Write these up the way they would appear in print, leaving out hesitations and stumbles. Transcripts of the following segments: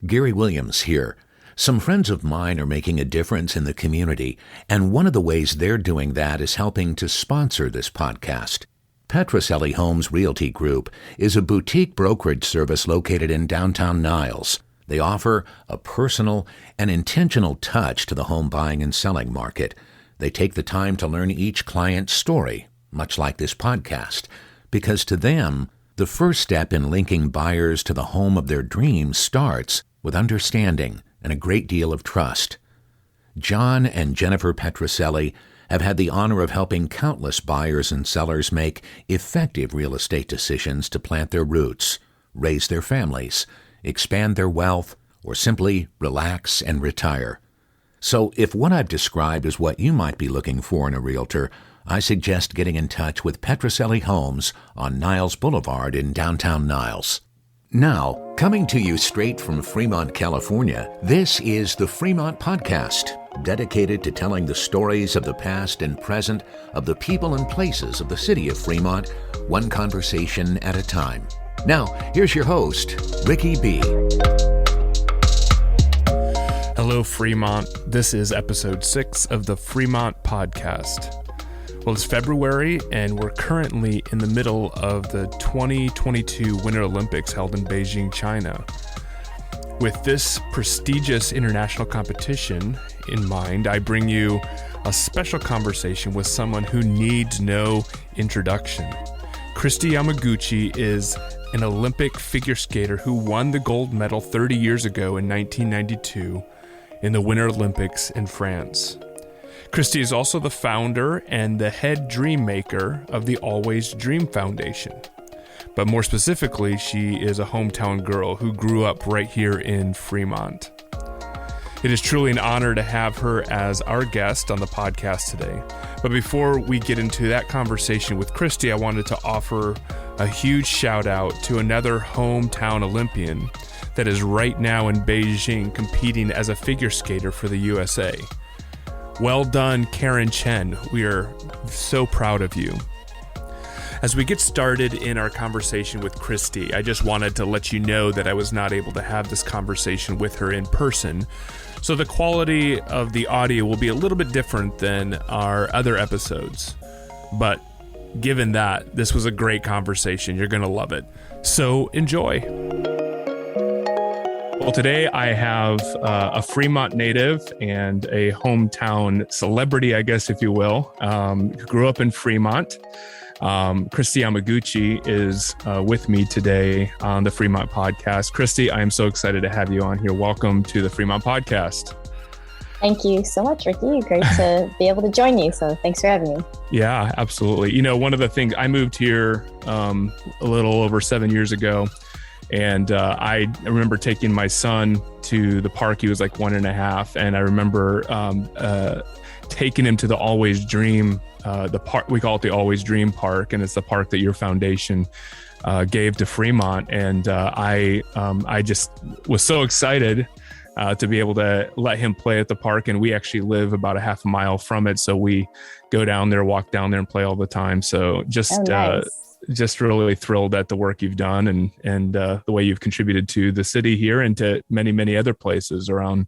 Gary Williams here. Some friends of mine are making a difference in the community, and one of the ways they're doing that is helping to sponsor this podcast. Petroselli Homes Realty Group is a boutique brokerage service located in downtown Niles. They offer a personal and intentional touch to the home buying and selling market. They take the time to learn each client's story, much like this podcast, because to them, the first step in linking buyers to the home of their dreams starts with understanding and a great deal of trust. John and Jennifer Petroselli have had the honor of helping countless buyers and sellers make effective real estate decisions to plant their roots, raise their families, expand their wealth, or simply relax and retire. So if what I've described is what you might be looking for in a realtor, I suggest getting in touch with Petroselli Homes on Niles Boulevard in downtown Niles. Now, coming to you straight from Fremont, California, this is the Fremont Podcast, dedicated to telling the stories of the past and present of the people and places of the city of Fremont, one conversation at a time. Now, here's your host, Ricky B. Hello, Fremont. This is episode 6 of the Fremont Podcast. Well, it's February, and we're currently in the middle of the 2022 Winter Olympics held in Beijing, China. With this prestigious international competition in mind, I bring you a special conversation with someone who needs no introduction. Kristi Yamaguchi is an Olympic figure skater who won the gold medal 30 years ago in 1992 in the Winter Olympics in France. Kristi is also the founder and the head dream maker of the Always Dream Foundation. But more specifically, she is a hometown girl who grew up right here in Fremont. It is truly an honor to have her as our guest on the podcast today. But before we get into that conversation with Kristi, I wanted to offer a huge shout out to another hometown Olympian that is right now in Beijing competing as a figure skater for the USA. Well done, Karen Chen. We are so proud of you. As we get started in our conversation with Kristi, I just wanted to let you know that I was not able to have this conversation with her in person. So the quality of the audio will be a little bit different than our other episodes. But given that, this was a great conversation. You're going to love it. So enjoy. Well, today I have a Fremont native and a hometown celebrity, I guess, if you will, who grew up in Fremont. Kristi Yamaguchi is with me today on the Fremont Podcast. Kristi, I am so excited to have you on here. Welcome to the Fremont Podcast. Thank you so much, Ricky. Great to be able to join you. So thanks for having me. Yeah, absolutely. You know, one of the things, I moved here a little over 7 years ago. And I remember taking my son to the park. He was like 1.5. And I remember taking him to the Always Dream, the park. We call it the Always Dream Park. And it's the park that your foundation gave to Fremont. And I just was so excited to be able to let him play at the park. And we actually live about a half a mile from it. So we go down there, walk down there and play all the time. So just really thrilled at the work you've done and the way you've contributed to the city here and to many, many other places around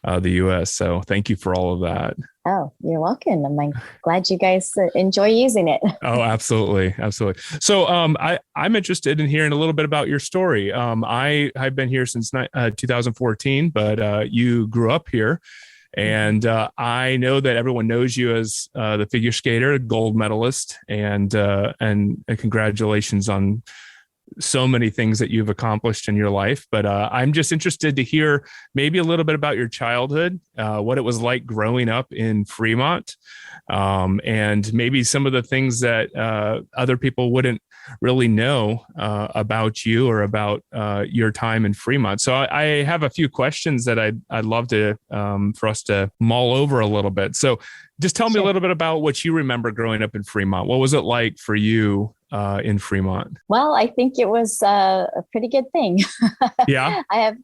the U.S. So thank you for all of that. Oh, you're welcome. I'm glad you guys enjoy using it. Oh, absolutely. Absolutely. So I'm interested in hearing a little bit about your story. I've been here since 2014, but you grew up here. And I know that everyone knows you as the figure skater, gold medalist, and congratulations on so many things that you've accomplished in your life. But I'm just interested to hear maybe a little bit about your childhood, what it was like growing up in Fremont, and maybe some of the things that other people wouldn't really know about you or about your time in Fremont. So I have a few questions that I'd love to for us to mull over a little bit. So just tell me a little bit about what you remember growing up in Fremont. What was it like for you in Fremont? Well, I think it was a pretty good thing. Yeah. I have,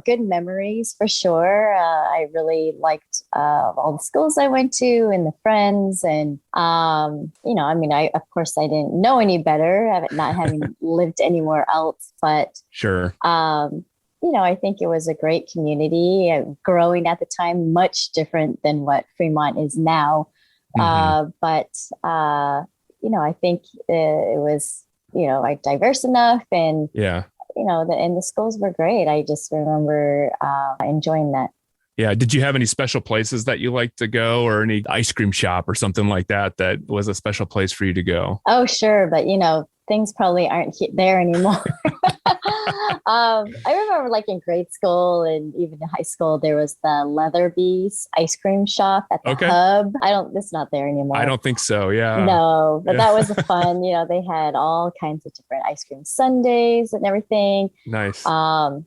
good memories for sure. I really liked all the schools I went to and the friends. And, of course, I didn't know any better, not having lived anywhere else. But sure. I think it was a great community, growing at the time, much different than what Fremont is now. But I think it was, like diverse enough, and and the schools were great. I just remember enjoying that. Yeah. Did you have any special places that you like to go, or any ice cream shop or something like that was a special place for you to go? Oh, sure. But, things probably aren't there anymore. I remember like in grade school and even in high school, there was the Leatherby's ice cream shop at the Hub. It's not there anymore. I don't think so. Yeah. No, but that was fun. They had all kinds of different ice cream sundaes and everything. Nice. And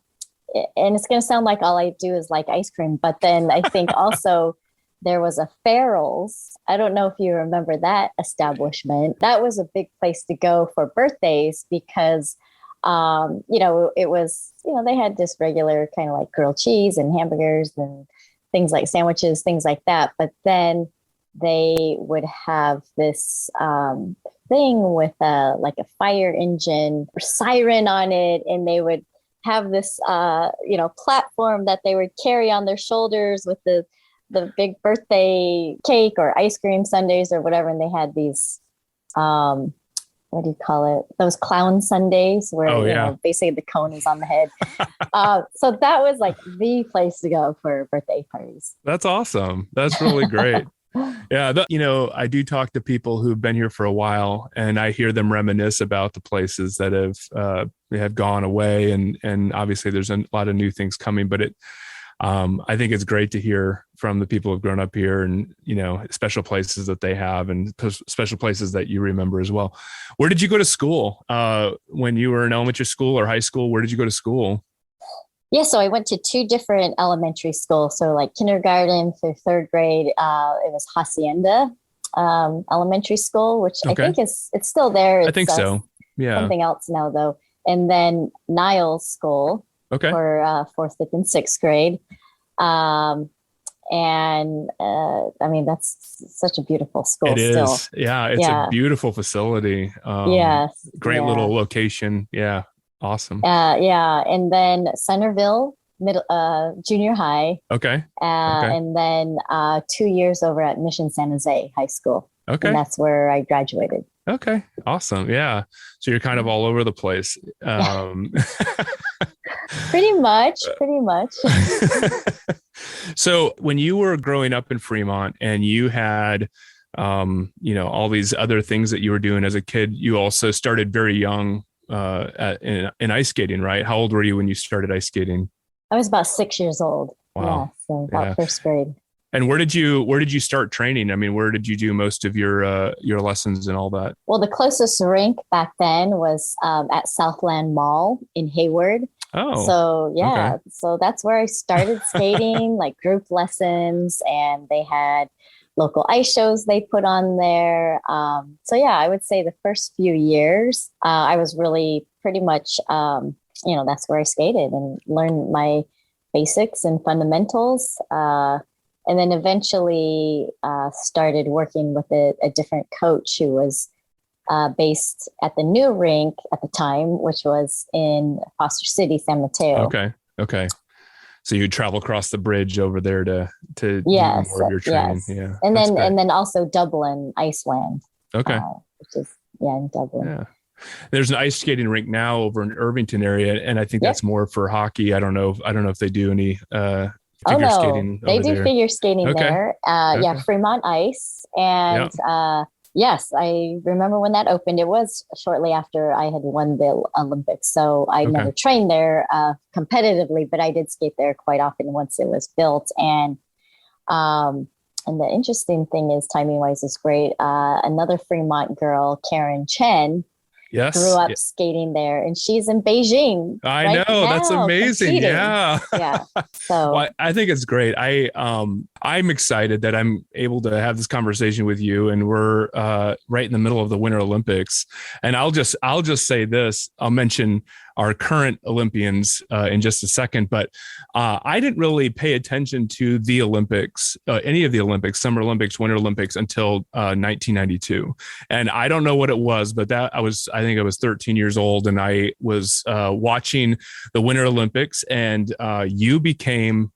it's going to sound like all I do is like ice cream, but then I think also there was a Farrell's. I don't know if you remember that establishment. That was a big place to go for birthdays because, it was, they had just regular kind of like grilled cheese and hamburgers and things like sandwiches, things like that. But then they would have this thing with like a fire engine or siren on it, and they would have this, platform that they would carry on their shoulders with the big birthday cake or ice cream sundaes or whatever. And they had these, what do you call it? Those clown sundaes where, basically the cone is on the head. So that was like the place to go for birthday parties. That's awesome. That's really great. Yeah. I do talk to people who've been here for a while, and I hear them reminisce about the places that have gone away. And obviously there's a lot of new things coming, but I think it's great to hear from the people who've grown up here, and, special places that they have, and special places that you remember as well. Where did you go to school? When you were in elementary school or high school, where did you go to school? Yeah, so I went to 2 different elementary schools. So like kindergarten through 3rd grade, it was Hacienda Elementary School, which I think it's still there. I think so. Yeah. Something else now though. And then Niles School for 4th, 5th, and 6th grade. That's such a beautiful school. It still. Is. Yeah. It's a beautiful facility. Yes. Great little location. Yeah. Awesome. And then Centerville Junior High. Okay. And then 2 years over at Mission San Jose High School. Okay. And that's where I graduated. Okay. Awesome. Yeah. So you're kind of all over the place. Pretty much. So when you were growing up in Fremont and you had, all these other things that you were doing as a kid, you also started very young in ice skating, right? How old were you when you started ice skating? I was about 6 years old. Wow. Yeah, so about 1st grade. And where did you start training? I mean, where did you do most of your lessons and all that? Well, the closest rink back then was at Southland Mall in Hayward. Oh, so so that's where I started skating, like group lessons, and they had local ice shows they put on there. I would say the first few years, I was really pretty much, that's where I skated and learned my basics and fundamentals. And then eventually started working with a different coach who was based at the new rink at the time, which was in Foster City, San Mateo. Okay. So you travel across the bridge over there to do more of your training. Yes. Yeah. And then also Dublin, Iceland. Okay. Which is in Dublin. Yeah. There's an ice skating rink now over in Irvington area, and I think that's more for hockey. I don't know if they do any figure skating. They do figure skating there. Fremont Ice. And yes, I remember when that opened. It was shortly after I had won the Olympics. So I never trained there competitively, but I did skate there quite often once it was built. And the interesting thing is, timing wise, is great. Another Fremont girl, Karen Chen, grew up skating there, and she's in Beijing. I know, that's amazing. Competing. Yeah. So well, I think it's great. I'm excited that I'm able to have this conversation with you, and we're right in the middle of the Winter Olympics. And I'll just say this. I'll mention our current Olympians in just a second. But I didn't really pay attention to the Olympics, any of the Olympics, Summer Olympics, Winter Olympics until 1992. And I don't know what it was, but I think I was 13 years old, and I was watching the Winter Olympics, and you became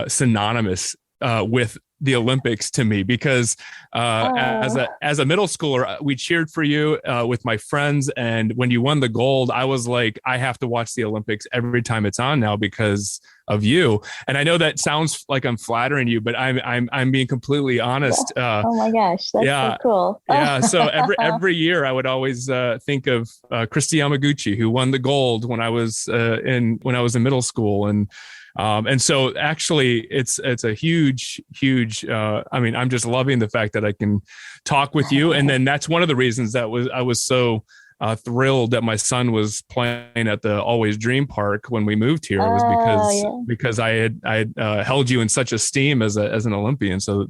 synonymous with the Olympics to me, because as a middle schooler, we cheered for you with my friends. And when you won the gold, I was like, I have to watch the Olympics every time it's on now because of you. And I know that sounds like I'm flattering you, but I'm being completely honest. Oh my gosh, that's so cool. Yeah. So every year I would always think of Kristi Yamaguchi, who won the gold when I was in middle school. And so actually it's a huge, I'm just loving the fact that I can talk with you. And then that's one of the reasons I was so thrilled that my son was playing at the Always Dream Park when we moved here. It was because I had held you in such esteem as an Olympian. So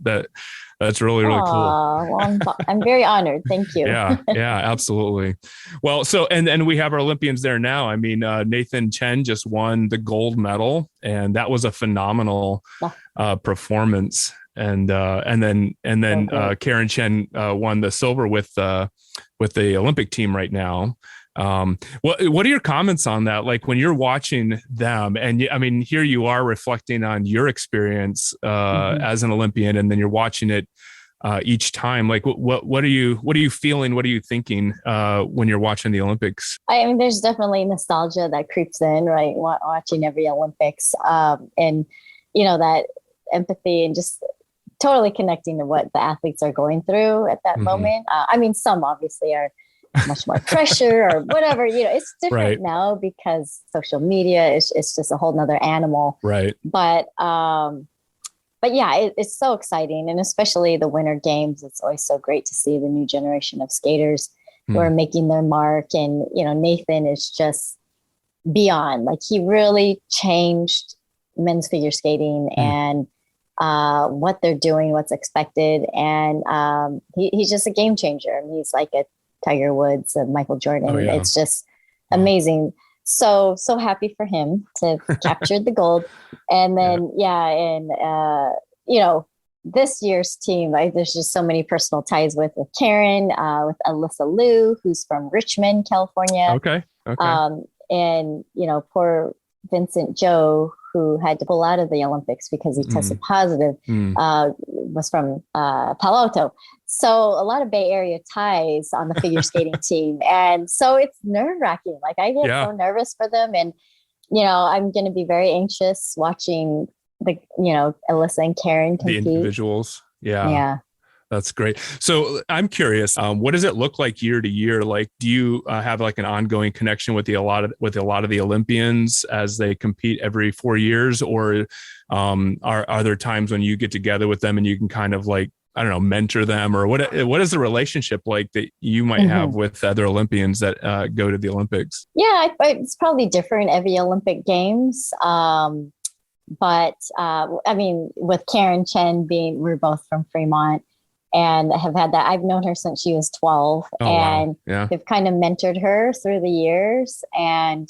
that's really, really cool. Well, I'm very honored. Thank you. Yeah, absolutely. Well, so, and we have our Olympians there now. I mean, Nathan Chen just won the gold medal, and that was a phenomenal performance. And then Karen Chen won the silver with the Olympic team right now. What are your comments on that? Like when you're watching them, and I mean, here you are reflecting on your experience as an Olympian, and then you're watching it each time. Like what are you feeling? What are you thinking when you're watching the Olympics? I mean, there's definitely nostalgia that creeps in, right? Watching every Olympics, and that empathy and just totally connecting to what the athletes are going through at that moment. I mean, some obviously are much more pressure or whatever, it's different now because social media is just a whole nother animal. Right. But yeah, it's so exciting. And especially the Winter Games, it's always so great to see the new generation of skaters who are making their mark. And, Nathan is just beyond, like he really changed men's figure skating and what they're doing, what's expected. And he's just a game changer. I mean, he's like a Tiger Woods and Michael Jordan. Oh, yeah. It's just amazing. So happy for him to have captured the gold. And then, this year's team, there's just so many personal ties with Karen, with Alyssa Liu, who's from Richmond, California. Okay. And, poor Vincent Joe, who had to pull out of the Olympics because he tested positive, was from Palo Alto. So a lot of Bay Area ties on the figure skating team. And so it's nerve-wracking. Like I get so nervous for them. And, I'm going to be very anxious watching Alyssa and Karen compete. The individuals. Yeah. That's great. So I'm curious, what does it look like year to year? Like, do you have like an ongoing connection with a lot of the Olympians as they compete every 4 years, or are there times when you get together with them and you can kind of like, I don't know, mentor them, or what is the relationship like that you might have with other Olympians that go to the Olympics? Yeah, it's probably different every Olympic Games. But I mean, with Karen Chen we're both from Fremont, and have had that. I've known her since she was 12, and they've kind of mentored her through the years. And,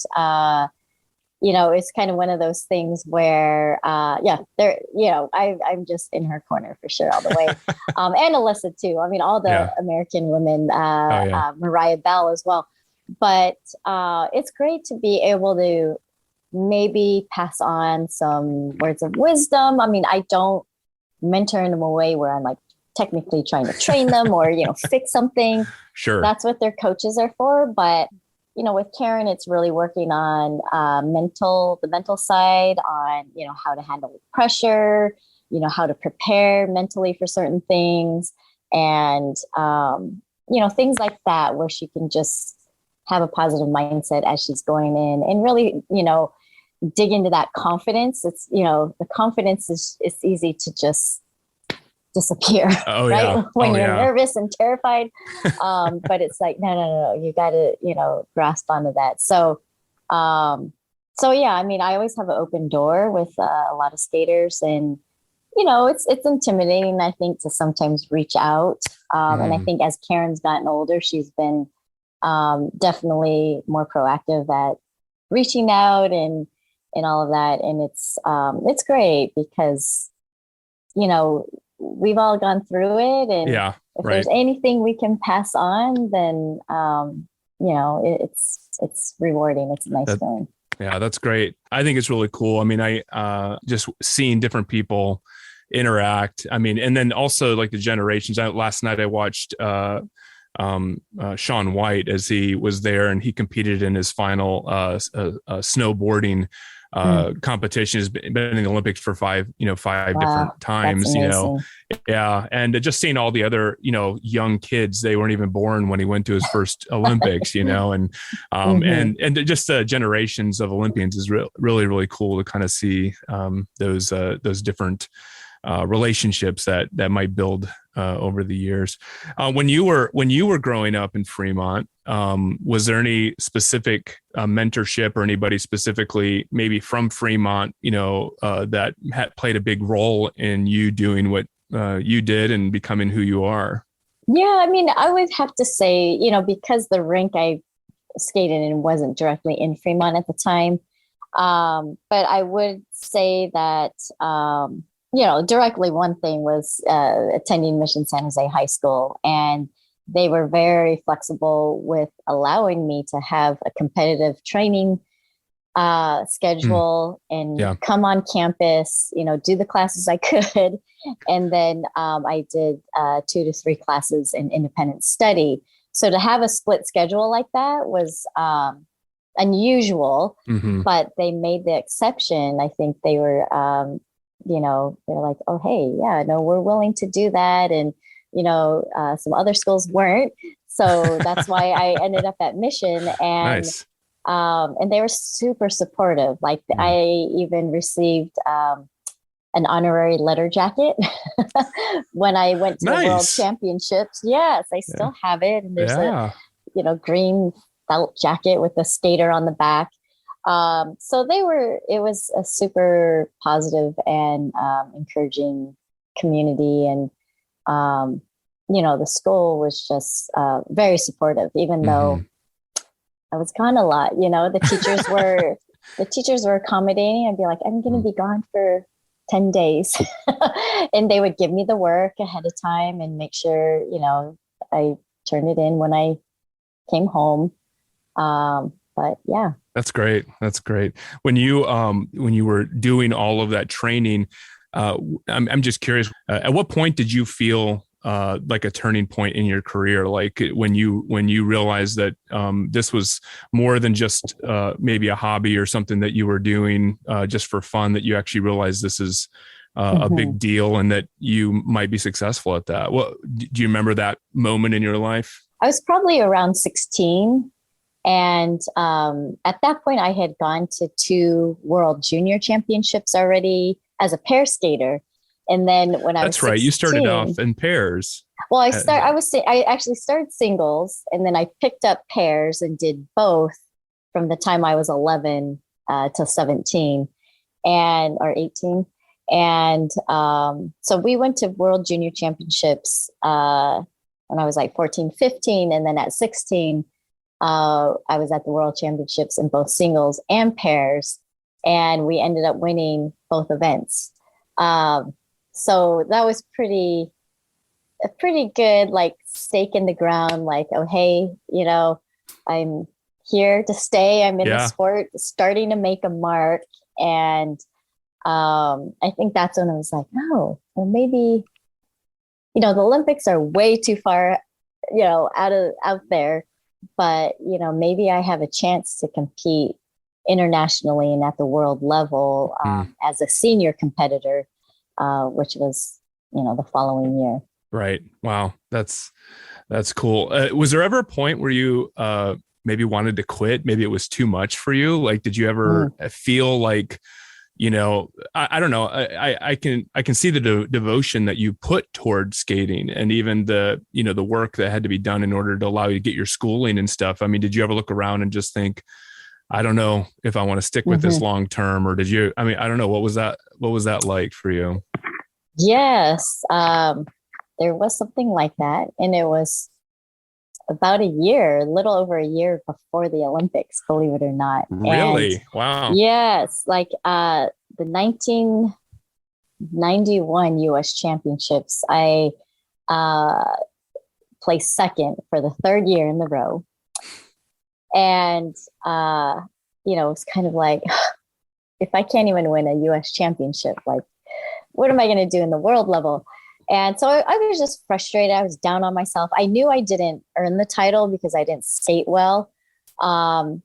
it's kind of one of those things where, I'm just in her corner for sure all the way. And Alyssa too. I mean, all the American women, Mariah Bell as well. But it's great to be able to maybe pass on some words of wisdom. I mean, I don't mentor in a way where I'm like, technically trying to train them or, fix something. Sure. That's what their coaches are for. But, with Karen, it's really working on the mental side, on, how to handle pressure, how to prepare mentally for certain things. And, things like that, where she can just have a positive mindset as she's going in and really, dig into that confidence. It's, the confidence is easy to just disappear, right? When you're nervous and terrified. But it's like, no, you got to, grasp onto that. So yeah, I mean, I always have an open door with a lot of skaters, and, it's intimidating, I think, to sometimes reach out. And I think as Karen's gotten older, she's been definitely more proactive at, reaching out and all of that. And it's great because, you know, we've all gone through it. And if there's anything we can pass on, then, you know, it's rewarding. It's a nice feeling. Yeah, that's great. I think it's really cool. I mean, I just seeing different people interact. I mean, and then also like the generations. Last night I watched Shaun White as he was there, and he competed in his final snowboarding competition. Has been in the Olympics for five different times, you know. Yeah. And just seeing all the other, you know, young kids, they weren't even born when he went to his first Olympics, you know, and and just generations of Olympians is really, really cool to kind of see those different relationships that might build over the years. When you were growing up in Fremont, was there any specific mentorship or anybody specifically maybe from Fremont, you know, that had played a big role in you doing what you did and becoming who you are? Yeah, I mean, I would have to say, you know, because the rink I skated in wasn't directly in Fremont at the time, but I would say that you know, directly one thing was attending Mission San Jose High School, and they were very flexible with allowing me to have a competitive training schedule and come on campus, you know, do the classes I could. And then I did 2 to 3 classes in independent study. So to have a split schedule like that was unusual, but they made the exception. I think they were, you know, they're like, oh, hey, yeah, no, we're willing to do that. And, you know, some other schools weren't. So that's why I ended up at Mission. And nice. And they were super supportive. Like I even received an honorary letter jacket when I went to the World Championships. Yes, I still have it. And there's a, you know, green felt jacket with a skater on the back. So it was a super positive and encouraging community. And, you know, the school was just very supportive, even though I was gone a lot. You know, the teachers were accommodating. I'd be like, I'm going to be gone for 10 days. And they would give me the work ahead of time and make sure, you know, I turned it in when I came home. But yeah. That's great. That's great. When you were doing all of that training, I'm just curious, at what point did you feel like a turning point in your career? Like when you realized that this was more than just maybe a hobby or something that you were doing just for fun, that you actually realized this is a big deal and that you might be successful at that. Well, do you remember that moment in your life? I was probably around 16. And at that point, I had gone to 2 World Junior Championships already as a pair skater. And then when I was 16, you started off in pairs. Well, I actually started singles, and then I picked up pairs and did both from the time I was 11 to 17 or 18. And so we went to World Junior Championships when I was like 14, 15. And then at 16, I was at the World Championships in both singles and pairs, and we ended up winning both events. So that was a pretty good, like, stake in the ground, like, oh, hey, you know, I'm here to stay. I'm in the sport, starting to make a mark. And I think that's when I was like, oh, well, maybe, you know, the Olympics are way too far, you know, out there. But, you know, maybe I have a chance to compete internationally and at the world level as a senior competitor, which was, you know, the following year. Right. Wow. That's cool. Was there ever a point where you maybe wanted to quit? Maybe it was too much for you. Like, did you ever feel like, you know, I don't know. I can see the devotion that you put toward skating, and even the, you know, the work that had to be done in order to allow you to get your schooling and stuff. I mean, did you ever look around and just think, I don't know if I want to stick with this long term, or did you? I mean, I don't know. What was that like for you? Yes, there was something like that, and it was about a year, a little over a year before the Olympics, believe it or not. Really? And Wow. yes, like the 1991 US Championships, I uh, placed second for the third year in the row. And, it's kind of like, if I can't even win a US championship, like, what am I going to do in the world level? And so I was just frustrated. I was down on myself. I knew I didn't earn the title because I didn't skate well. But,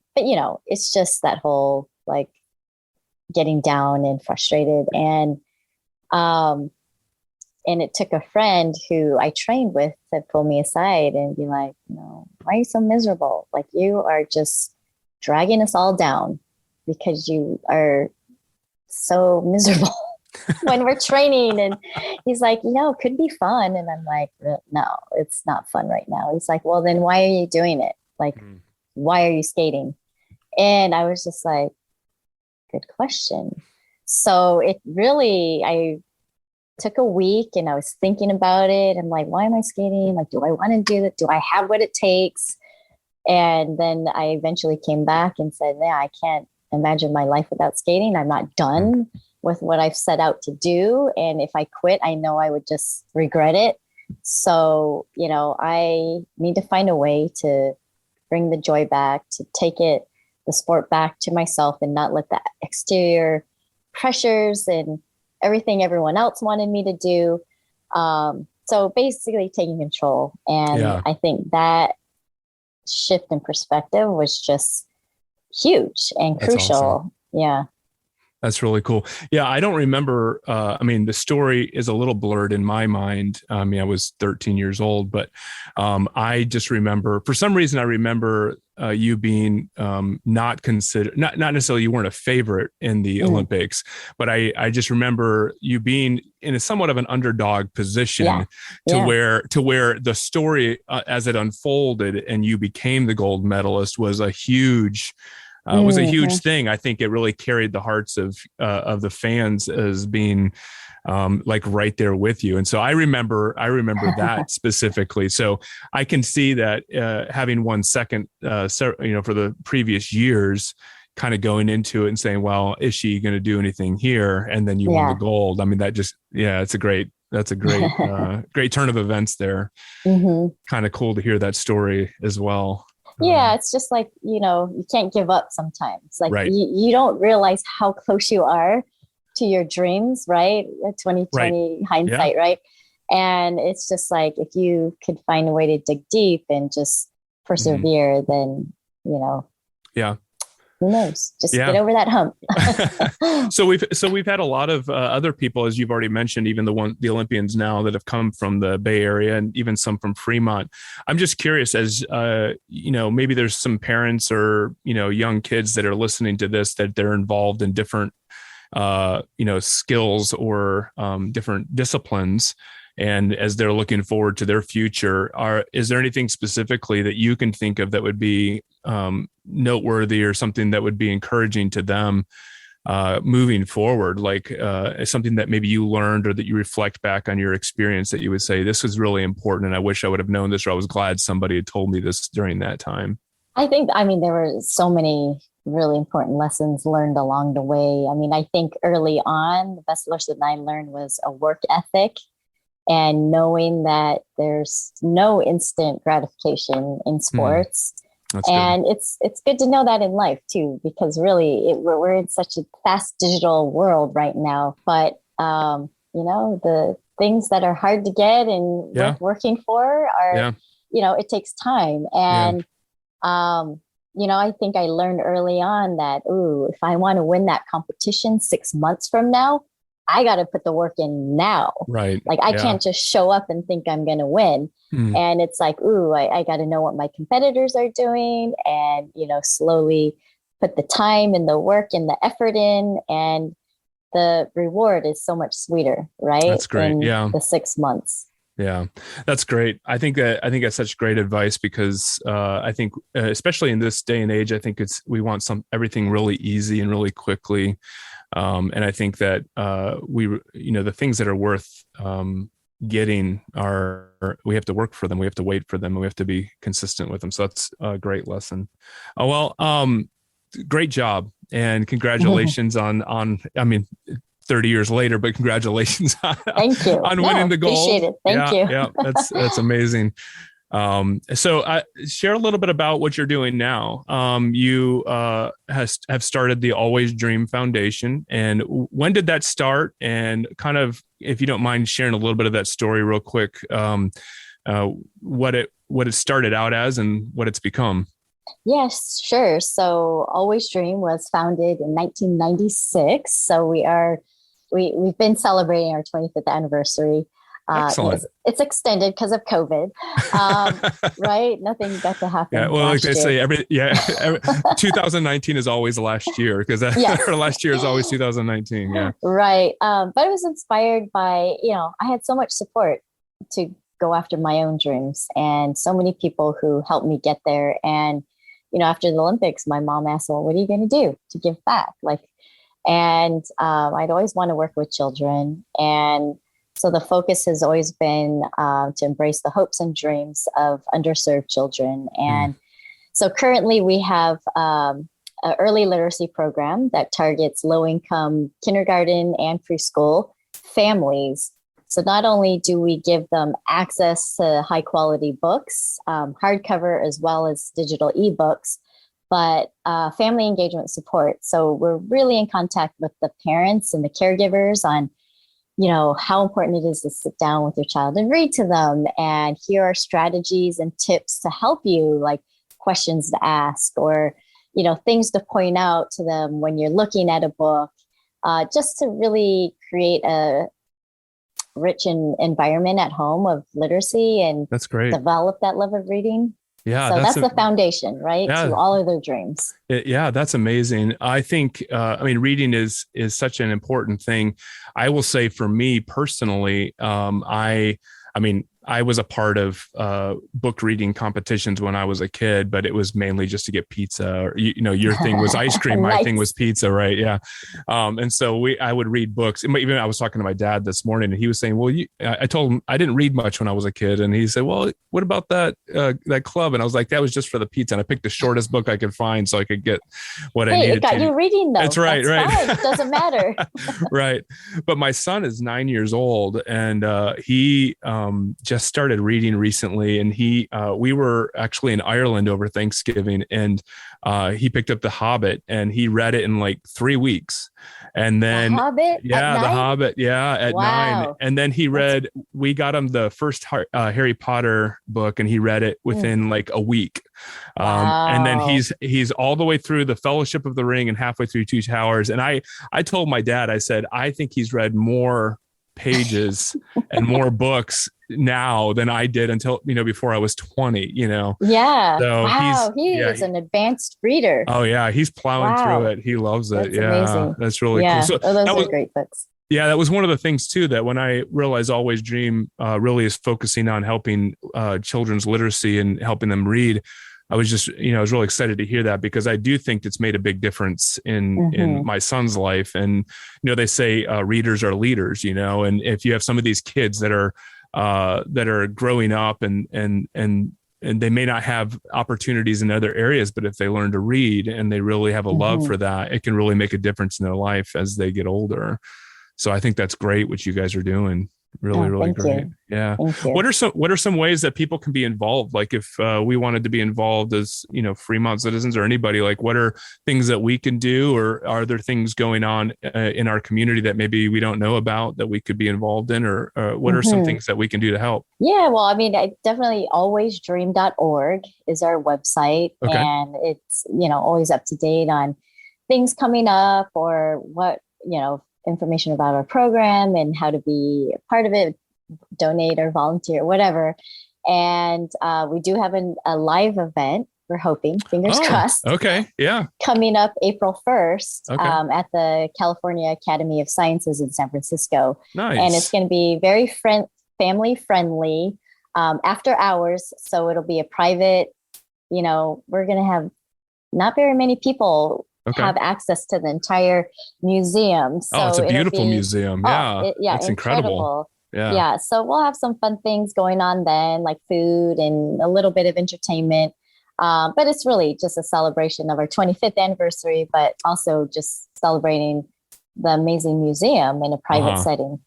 it's just that whole like getting down and frustrated. And it took a friend who I trained with to pull me aside and be like, why are you so miserable? Like, you are just dragging us all down because you are so miserable when we're training. And he's like, it could be fun. And I'm like, no, it's not fun right now. He's like, well, then why are you doing it? Like, why are you skating? And I was just like, good question. So I took a week and I was thinking about it. I'm like, why am I skating? Like, do I want to do that? Do I have what it takes? And then I eventually came back and said, yeah, I can't imagine my life without skating. I'm not done with what I've set out to do. And if I quit, I know I would just regret it. So, I need to find a way to bring the joy back, to take the sport back to myself and not let the exterior pressures and everything everyone else wanted me to do. So basically taking control. And I think that shift in perspective was just huge and crucial. Awesome. Yeah. That's really cool. Yeah, I don't remember. The story is a little blurred in my mind. I was 13 years old, but I just remember, for some reason, I remember you being not considered, not necessarily you weren't a favorite in the Olympics, but I just remember you being in a somewhat of an underdog position to where the story as it unfolded and you became the gold medalist was a huge thing. I think it really carried the hearts of the fans as being like right there with you. And so I remember that specifically. So I can see that having won second, for the previous years, kind of going into it and saying, well, is she going to do anything here? And then you won the gold. I mean, that's a great great turn of events there. Kind of cool to hear that story as well. Yeah, it's just like, you can't give up sometimes. Like you don't realize how close you are to your dreams, right? 2020 hindsight, right? And it's just like, if you could find a way to dig deep and just persevere, then, who knows? Just get over that hump. So we've had a lot of other people, as you've already mentioned, even the Olympians now that have come from the Bay Area and even some from Fremont. I'm just curious, as maybe there's some parents or young kids that are listening to this, that they're involved in different skills or different disciplines. And as they're looking forward to their future, is there anything specifically that you can think of that would be noteworthy or something that would be encouraging to them moving forward? Like something that maybe you learned or that you reflect back on your experience that you would say, this was really important and I wish I would have known this, or I was glad somebody had told me this during that time. I mean, there were so many really important lessons learned along the way. I mean, I think early on, the best lesson I learned was a work ethic. And knowing that there's no instant gratification in sports. And it's good to know that in life too, because really we're in such a fast digital world right now. But, the things that are hard to get and worth working for are, it takes time. And, I think I learned early on that, if I want to win that competition 6 months from now, I got to put the work in now. Right. Like I can't just show up and think I'm going to win. And it's like, I got to know what my competitors are doing and, slowly put the time and the work and the effort in, and the reward is so much sweeter, right? That's great. In the 6 months. Yeah, that's great. I think that's such great advice because I think, especially in this day and age, I think we want everything really easy and really quickly. And I think that the things that are worth getting we have to work for them. We have to wait for them, and we have to be consistent with them. So that's a great lesson. Oh, well, great job, and congratulations on, I mean, 30 years later, but congratulations on, Thank you. on winning the gold. Appreciate it. Thank you. Yeah, that's amazing. So share a little bit about what you're doing now. You have started the Always Dream Foundation, and when did that start? And kind of, if you don't mind sharing a little bit of that story real quick, what it started out as and what it's become. Yes, sure. So Always Dream was founded in 1996. So we've been celebrating our 25th anniversary. Excellent. It's extended because of COVID, right? Nothing got to happen. Yeah, well, like they say, 2019 is always last year, because last year is always 2019. Yeah, right. But it was inspired by, I had so much support to go after my own dreams, and so many people who helped me get there. And after the Olympics, my mom asked, "Well, what are you going to do to give back?" And I'd always want to work with children, and so the focus has always been to embrace the hopes and dreams of underserved children. And so currently we have an early literacy program that targets low-income kindergarten and preschool families. So not only do we give them access to high-quality books, hardcover as well as digital ebooks, but family engagement support. So we're really in contact with the parents and the caregivers on how important it is to sit down with your child and read to them. And here are strategies and tips to help you, like questions to ask, or, things to point out to them when you're looking at a book, just to really create a rich environment at home of literacy and that's great. Develop that love of reading. Yeah, so that's the foundation, right? To all of their dreams. That's amazing. I think, reading is such an important thing. I will say, for me personally, I was a part of book reading competitions when I was a kid, but it was mainly just to get pizza. Or, your thing was ice cream. Nice. My thing was pizza, right? Yeah. And so I would read books. Even I was talking to my dad this morning, and he was saying, "Well, I told him I didn't read much when I was a kid," and he said, "Well, what about that club?" And I was like, "That was just for the pizza." And I picked the shortest book I could find so I could get what I needed. It got you reading, though. That's right. Fine. It doesn't matter. Right. But my son is 9 years old, and he just started reading recently, and we were actually in Ireland over Thanksgiving, and he picked up The Hobbit, and he read it in like 3 weeks. And then The Hobbit? The Hobbit, at 9. And then we got him the first Harry Potter book, and he read it within like a week. And then he's all the way through the Fellowship of the Ring and halfway through Two Towers. And I told my dad, I said, I think he's read more pages and more books now than I did until, before I was 20, Yeah. So wow. He is an advanced reader. Oh yeah. He's plowing through it. He loves it. That's amazing. That's really cool. So those are great books. Yeah. That was one of the things too, that when I realized Always Dream really is focusing on helping children's literacy and helping them read, I was just, I was really excited to hear that, because I do think it's made a big difference in my son's life. And, they say readers are leaders, and if you have some of these kids that are growing up and they may not have opportunities in other areas, but if they learn to read and they really have a love for that, it can really make a difference in their life as they get older. So I think that's great what you guys are doing. Really great. Yeah. What are some ways that people can be involved? Like if we wanted to be involved as, Fremont citizens or anybody, like what are things that we can do, or are there things going on in our community that maybe we don't know about that we could be involved in, or what are some things that we can do to help? Yeah, well, I definitely alwaysdream.org is our website. Okay. And it's, always up to date on things coming up, or what, information about our program and how to be a part of it, donate or volunteer, whatever. And we do have a live event. We're hoping, fingers crossed. Okay. Yeah. Coming up April 1st at the California Academy of Sciences in San Francisco. Nice. And it's going to be very family friendly, after hours. So it'll be a private, we're going to have not very many people have access to the entire museum. So it's a beautiful museum. Yeah. It's incredible. Yeah. So we'll have some fun things going on then, like food and a little bit of entertainment. But it's really just a celebration of our 25th anniversary, but also just celebrating the amazing museum in a private setting.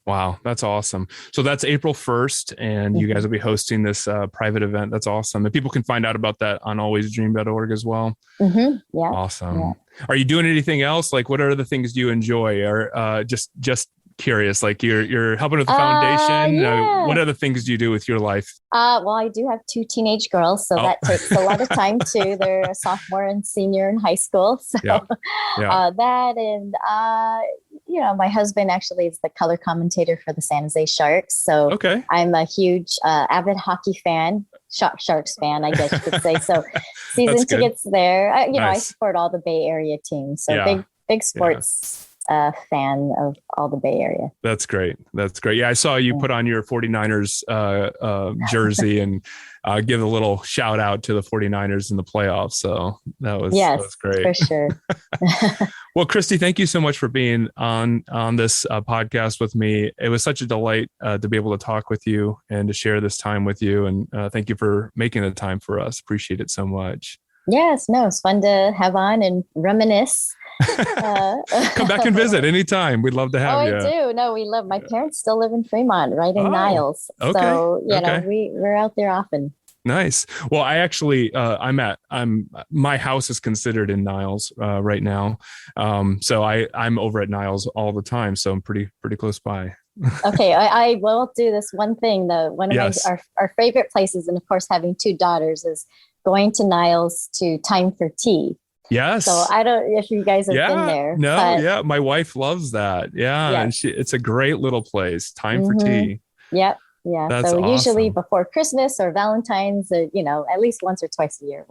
Wow, that's awesome. So that's April 1st, and you guys will be hosting this private event. That's awesome. And people can find out about that on alwaysdream.org as well. Mm-hmm. Yeah. Awesome. Yeah. Are you doing anything else? Like, what are the things you enjoy? Or just curious, like you're helping with the foundation. Yeah. What other things do you do with your life? Well, I do have 2 teenage girls, so that takes a lot of time too. They're a sophomore and senior in high school. So that and, my husband actually is the color commentator for the San Jose Sharks. So I'm a huge avid hockey fan, Sharks fan, I guess you could say. So season tickets there. I support all the Bay Area teams. So big sports fan of all the Bay Area. That's great. Yeah, I saw you put on your 49ers jersey and give a little shout out to the 49ers in the playoffs. So that was great. For sure. Well, Kristi, thank you so much for being on this podcast with me. It was such a delight to be able to talk with you and to share this time with you. And thank you for making the time for us. Appreciate it so much. Yes, no, it's fun to have on and reminisce. Come back and visit anytime. We'd love to have you. I do. No, we love. My parents still live in Fremont, right in Niles. Okay. So we're out there often. Nice. Well, I actually my house is considered in Niles right now. So I'm over at Niles all the time. So I'm pretty close by. Okay, I will do this one thing though. One of our favorite places, and of course, having 2 daughters, is going to Niles to Time for Tea. Yes. So I don't know if you guys have been there. No, my wife loves that. Yeah, and it's a great little place. Time for tea. Yep. Yeah. That's so awesome. Usually before Christmas or Valentine's, at least once or twice a year.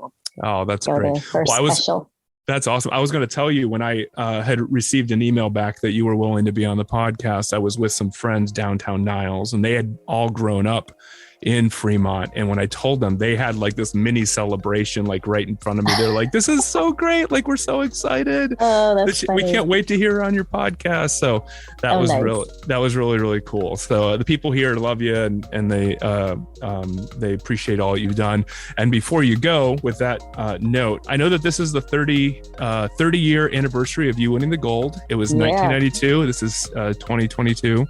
That's great. Special. That's awesome. I was going to tell you when I had received an email back that you were willing to be on the podcast. I was with some friends downtown Niles, and they had all grown up in Fremont. And when I told them, they had like this mini celebration, like right in front of me. They're like, "This is so great. Like, we're so excited. Oh, that's funny. We can't wait to hear her on your podcast." So that was really, really cool. So the people here love you, and they appreciate all you've done. And before you go with that note, I know that this is the 30-year anniversary of you winning the gold. It was 1992. This is 2022.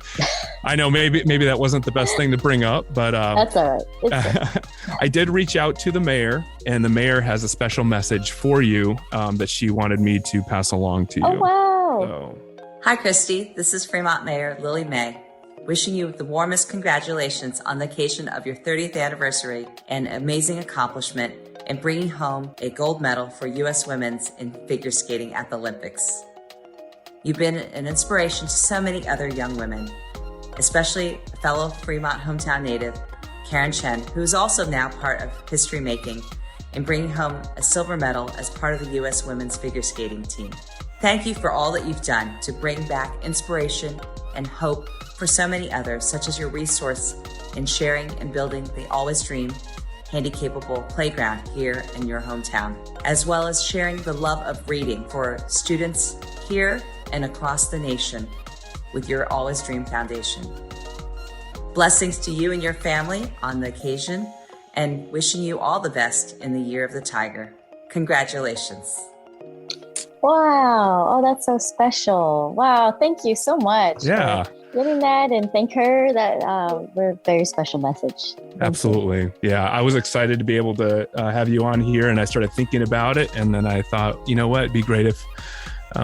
I know maybe that wasn't the best thing to bring up, but that's all right. I did reach out to the mayor, and the mayor has a special message for you that she wanted me to pass along to you. Oh, wow. So. Hi, Kristi. This is Fremont Mayor Lily May, wishing you the warmest congratulations on the occasion of your 30th anniversary and amazing accomplishment in bringing home a gold medal for U.S. women's in figure skating at the Olympics. You've been an inspiration to so many other young women, especially fellow Fremont hometown native Karen Chen, who is also now part of history making in bringing home a silver medal as part of the U.S. women's figure skating team. Thank you for all that you've done to bring back inspiration and hope for so many others, such as your resource in sharing and building the Always Dream Handy-Capable Playground here in your hometown, as well as sharing the love of reading for students here and across the nation with your Always Dream Foundation. Blessings to you and your family on the occasion, and wishing you all the best in the Year of the Tiger. Congratulations. Wow. Oh, that's so special. Wow. Thank you so much. Yeah. For getting that, and thank her. That we're a very special message. Absolutely. Yeah. I was excited to be able to have you on here, and I started thinking about it. And then I thought, you know what, it'd be great if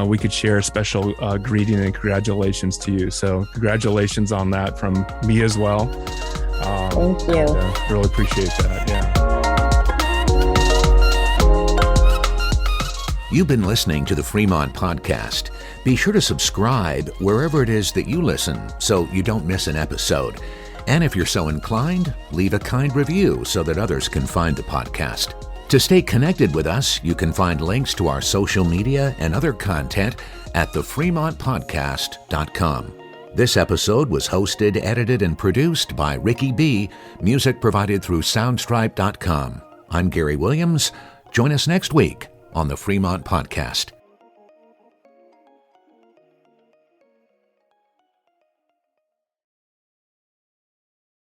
we could share a special greeting and congratulations to you. So congratulations on that from me as well. Thank you. Really appreciate that. Yeah. You've been listening to the Fremont Podcast. Be sure to subscribe wherever it is that you listen so you don't miss an episode. And if you're so inclined, leave a kind review so that others can find the podcast. To stay connected with us, you can find links to our social media and other content at thefremontpodcast.com. This episode was hosted, edited, and produced by Ricky B. Music provided through Soundstripe.com. I'm Gary Williams. Join us next week on the Fremont Podcast.